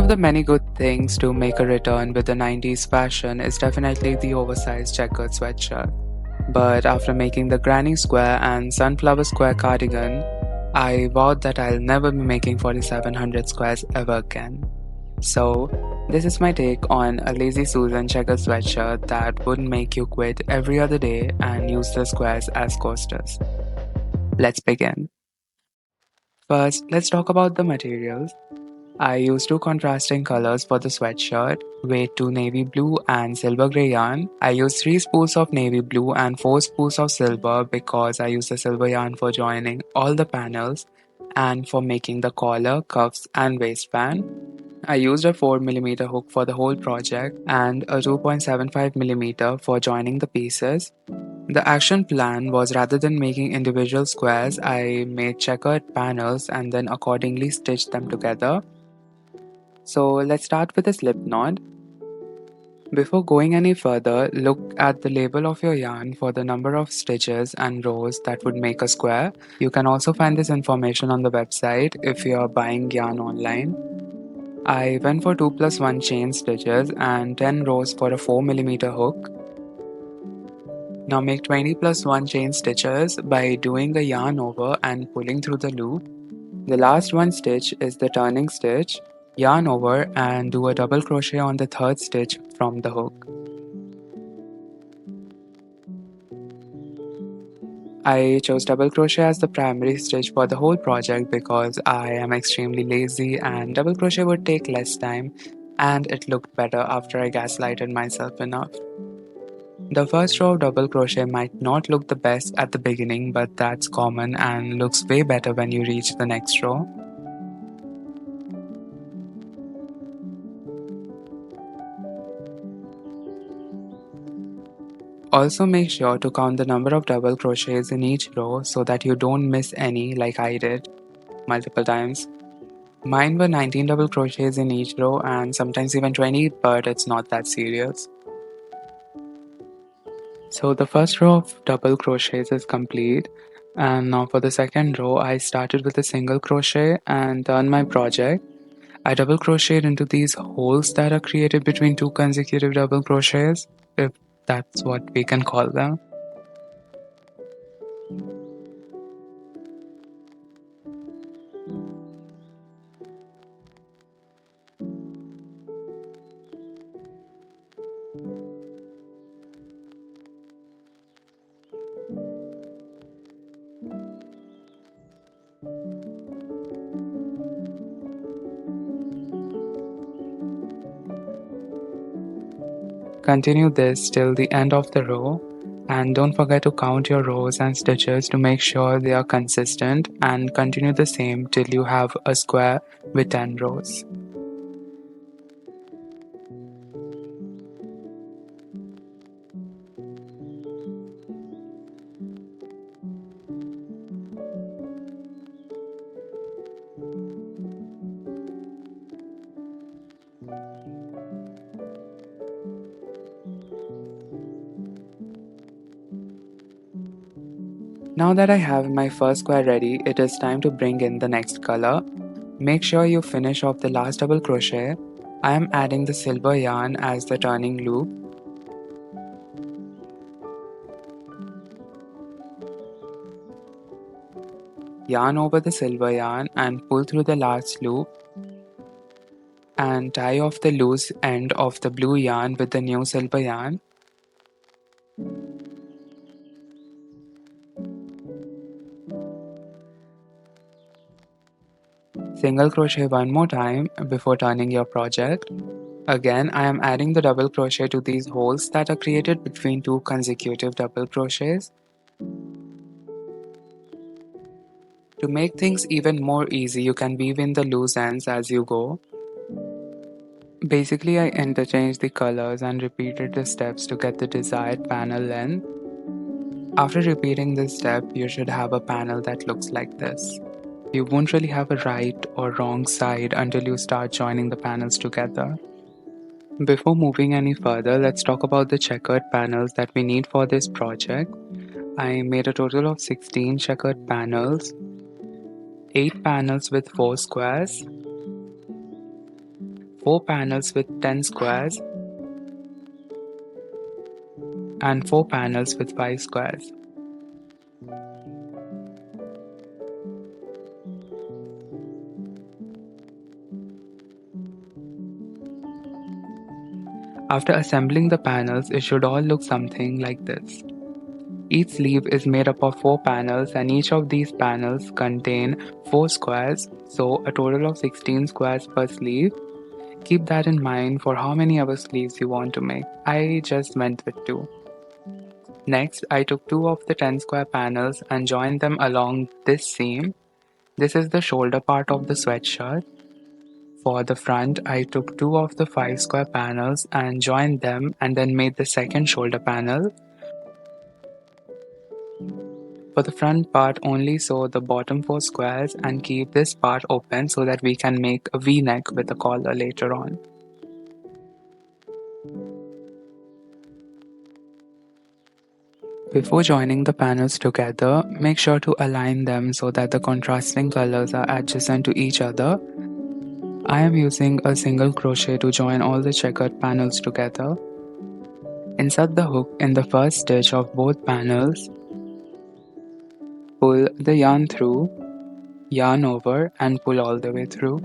of the many good things to make a return with the 90s fashion is definitely the oversized checkered sweatshirt. But after making the granny square and sunflower square cardigan, I vowed that I'll never be making 4700 squares ever again. So, this is my take on a lazy Susan checkered sweatshirt that wouldn't make you quit every other day and use the squares as coasters. Let's begin. First, let's talk about the materials. I used two contrasting colors for the sweatshirt, weight 2 navy blue and silver grey yarn. I used 3 spools of navy blue and 4 spools of silver because I used the silver yarn for joining all the panels and for making the collar, cuffs and waistband. I used a 4mm hook for the whole project and a 2.75mm for joining the pieces. The action plan was rather than making individual squares, I made checkered panels and then accordingly stitched them together. So let's start with a slip knot. Before going any further, look at the label of your yarn for the number of stitches and rows that would make a square. You can also find this information on the website if you are buying yarn online. I went for 2 plus 1 chain stitches and 10 rows for a 4mm hook. Now make 20 plus 1 chain stitches by doing the yarn over and pulling through the loop. The last one stitch is the turning stitch. Yarn over and do a double crochet on the third stitch from the hook. I chose double crochet as the primary stitch for the whole project because I am extremely lazy and double crochet would take less time and it looked better after I gaslighted myself enough. The first row of double crochet might not look the best at the beginning, but that's common and looks way better when you reach the next row. Also make sure to count the number of double crochets in each row so that you don't miss any like I did multiple times. Mine were 19 double crochets in each row and sometimes even 20, but it's not that serious. So the first row of double crochets is complete, and now for the second row I started with a single crochet and turned my project. I double crocheted into these holes that are created between two consecutive double crochets, if that's what we can call them. Continue this till the end of the row, and don't forget to count your rows and stitches to make sure they are consistent, and continue the same till you have a square with 10 rows. Now that I have my first square ready, it is time to bring in the next color. Make sure you finish off the last double crochet. I am adding the silver yarn as the turning loop. Yarn over the silver yarn and pull through the last loop, and tie off the loose end of the blue yarn with the new silver yarn. Single crochet one more time before turning your project. Again, I am adding the double crochet to these holes that are created between two consecutive double crochets. To make things even more easy, you can weave in the loose ends as you go. Basically, I interchanged the colors and repeated the steps to get the desired panel length. After repeating this step, you should have a panel that looks like this. You won't really have a right or wrong side until you start joining the panels together. Before moving any further, let's talk about the checkered panels that we need for this project. I made a total of 16 checkered panels, 8 panels with 4 squares, 4 panels with 10 squares, and 4 panels with 5 squares. After assembling the panels, it should all look something like this. Each sleeve is made up of 4 panels and each of these panels contain 4 squares, so a total of 16 squares per sleeve. Keep that in mind for how many other sleeves you want to make. I just went with 2. Next, I took 2 of the 10 square panels and joined them along this seam. This is the shoulder part of the sweatshirt. For the front, I took 2 of the 5 square panels and joined them and then made the second shoulder panel. For the front part, only sew the bottom 4 squares and keep this part open so that we can make a V-neck with a collar later on. Before joining the panels together, make sure to align them so that the contrasting colors are adjacent to each other. I am using a single crochet to join all the checkered panels together. Insert the hook in the first stitch of both panels. Pull the yarn through, yarn over and pull all the way through.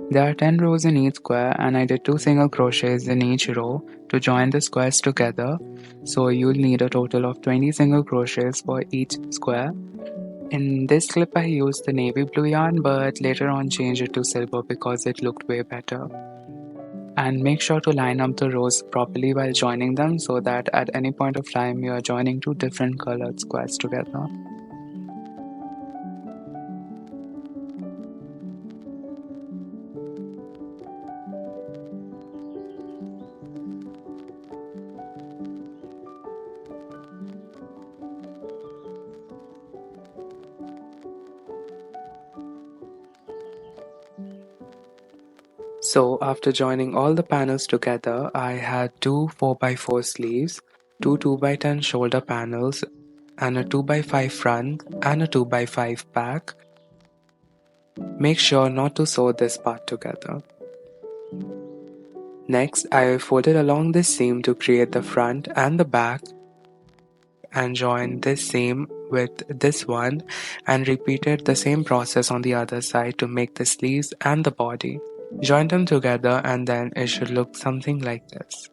There are 10 rows in each square and I did 2 single crochets in each row to join the squares together, so you'll need a total of 20 single crochets for each square. In this clip I used the navy blue yarn but later on changed it to silver because it looked way better. And make sure to line up the rows properly while joining them so that at any point of time you are joining 2 different colored squares together. So after joining all the panels together, I had 2 4x4 sleeves, 2 2x10 shoulder panels, and a 2x5 front and a 2x5 back. Make sure not to sew this part together. Next, I folded along this seam to create the front and the back and joined this seam with this one and repeated the same process on the other side to make the sleeves and the body. Join them together and then it should look something like this.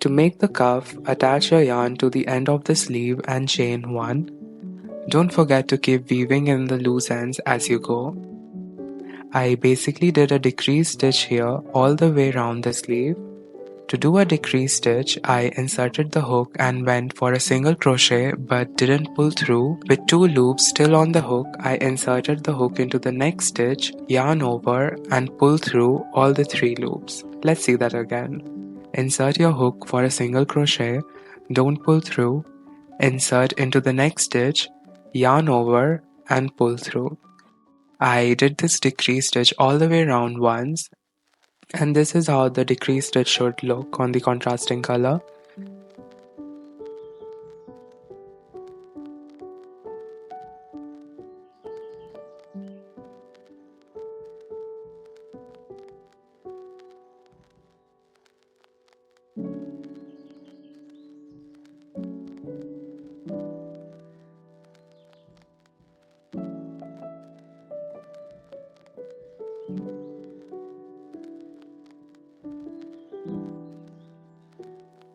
To make the cuff, attach your yarn to the end of the sleeve and chain 1. Don't forget to keep weaving in the loose ends as you go. I basically did a decrease stitch here all the way around the sleeve. To do a decrease stitch, I inserted the hook and went for a single crochet but didn't pull through. With 2 loops still on the hook, I inserted the hook into the next stitch, yarn over and pull through all the 3 loops. Let's see that again. Insert your hook for a single crochet, don't pull through, insert into the next stitch, yarn over and pull through. I did this decrease stitch all the way around once, and this is how the decrease stitch should look on the contrasting color.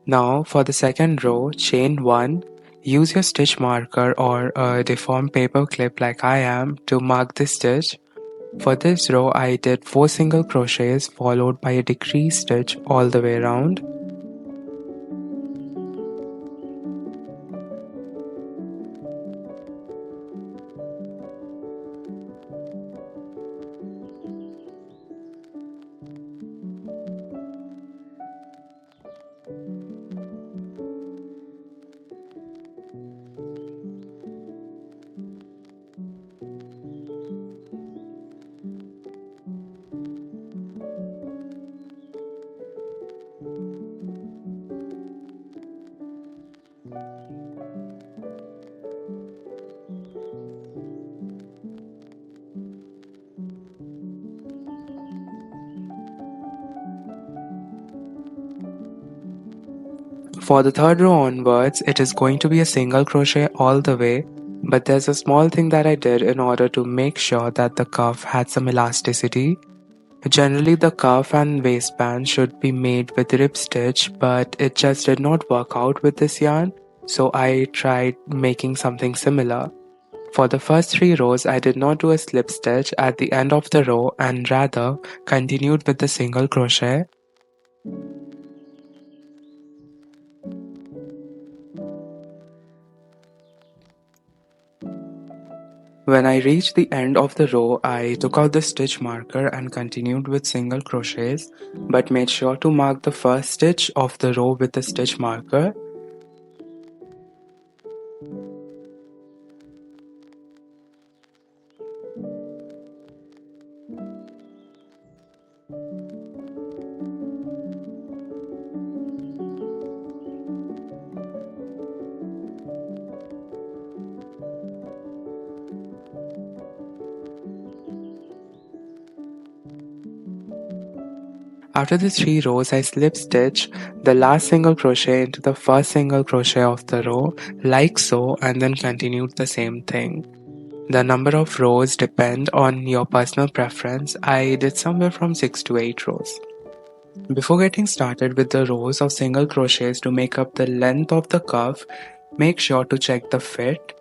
Now for the second row, chain 1. Use your stitch marker or a deformed paper clip like I am to mark the stitch. For this row I did 4 single crochets followed by a decrease stitch all the way around. For the third row onwards, it is going to be a single crochet all the way, but there's a small thing that I did in order to make sure that the cuff had some elasticity. Generally, the cuff and waistband should be made with rib stitch, but it just did not work out with this yarn, so I tried making something similar. For the first 3 rows, I did not do a slip stitch at the end of the row and rather continued with the single crochet. When I reached the end of the row, I took out the stitch marker and continued with single crochets, but made sure to mark the first stitch of the row with the stitch marker. After the 3 rows, I slip stitch the last single crochet into the first single crochet of the row, like so, and then continued the same thing. The number of rows depend on your personal preference. I did somewhere from 6 to 8 rows. Before getting started with the rows of single crochets to make up the length of the cuff, make sure to check the fit.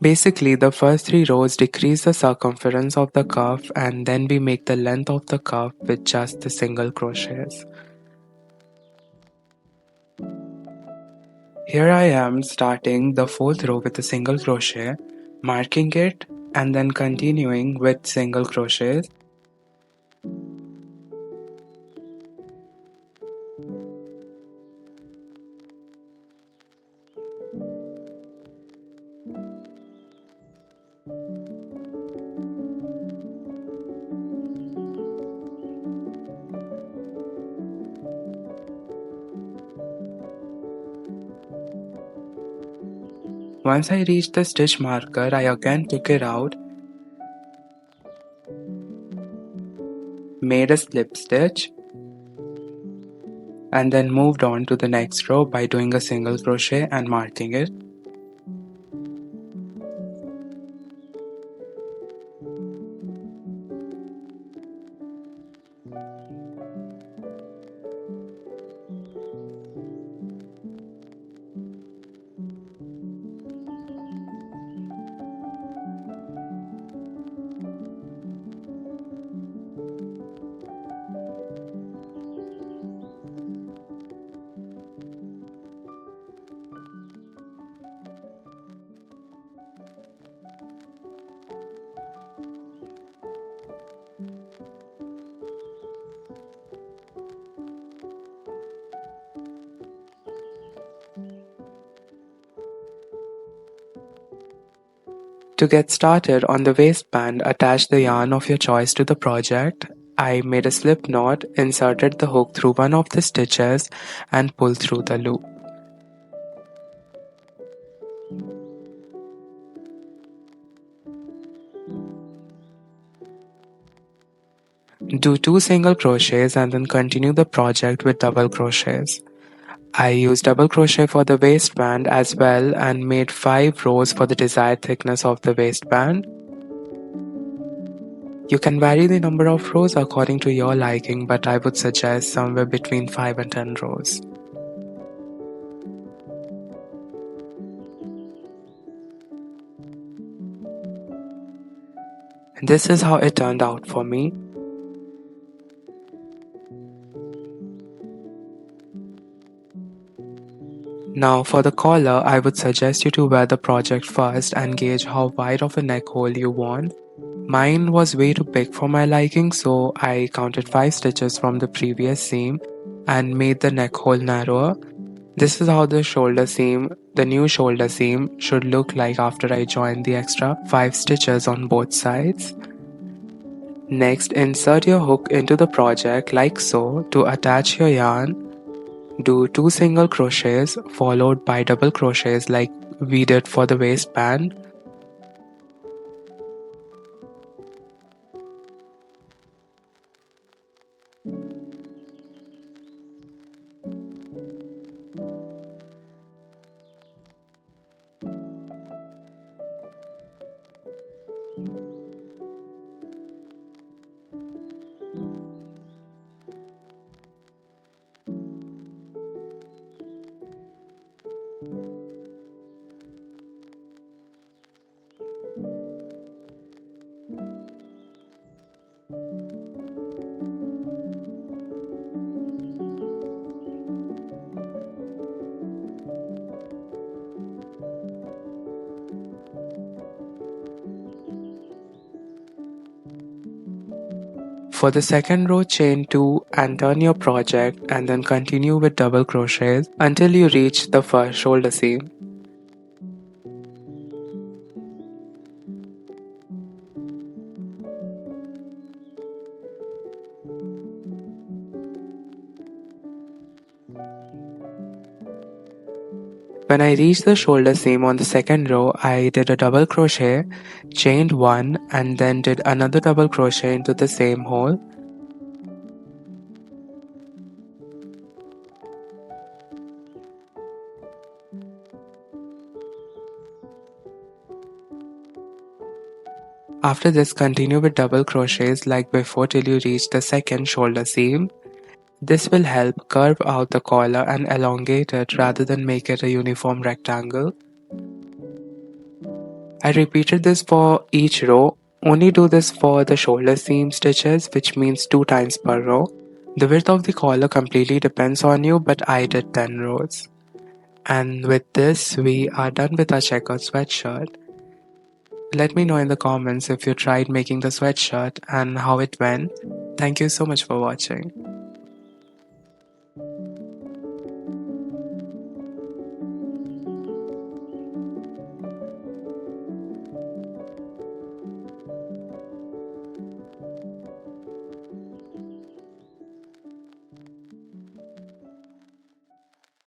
Basically, the first 3 rows decrease the circumference of the cuff and then we make the length of the cuff with just the single crochets. Here I am starting the 4th row with a single crochet, marking it and then continuing with single crochets. Once I reached the stitch marker, I again took it out, made a slip stitch, and then moved on to the next row by doing a single crochet and marking it. To get started on the waistband, attach the yarn of your choice to the project. I made a slip knot, inserted the hook through one of the stitches, and pulled through the loop. Do 2 single crochets and then continue the project with double crochets. I used double crochet for the waistband as well and made 5 rows for the desired thickness of the waistband. You can vary the number of rows according to your liking, but I would suggest somewhere between 5 and 10 rows. This is how it turned out for me. Now for the collar, I would suggest you to wear the project first and gauge how wide of a neck hole you want. Mine was way too big for my liking, so I counted 5 stitches from the previous seam and made the neck hole narrower. This is how the new shoulder seam should look like after I joined the extra 5 stitches on both sides. Next, insert your hook into the project like so to attach your yarn. Do 2 single crochets followed by double crochets like we did for the waistband. For the second row, chain 2 and turn your project and then continue with double crochets until you reach the first shoulder seam. When I reached the shoulder seam on the second row, I did a double crochet, chained 1 and then did another double crochet into the same hole. After this, continue with double crochets like before till you reach the second shoulder seam. This will help curve out the collar and elongate it rather than make it a uniform rectangle. I repeated this for each row. Only do this for the shoulder seam stitches, which means 2 times per row. The width of the collar completely depends on you, but I did 10 rows. And with this, we are done with our checkered sweatshirt. Let me know in the comments if you tried making the sweatshirt and how it went. Thank you so much for watching.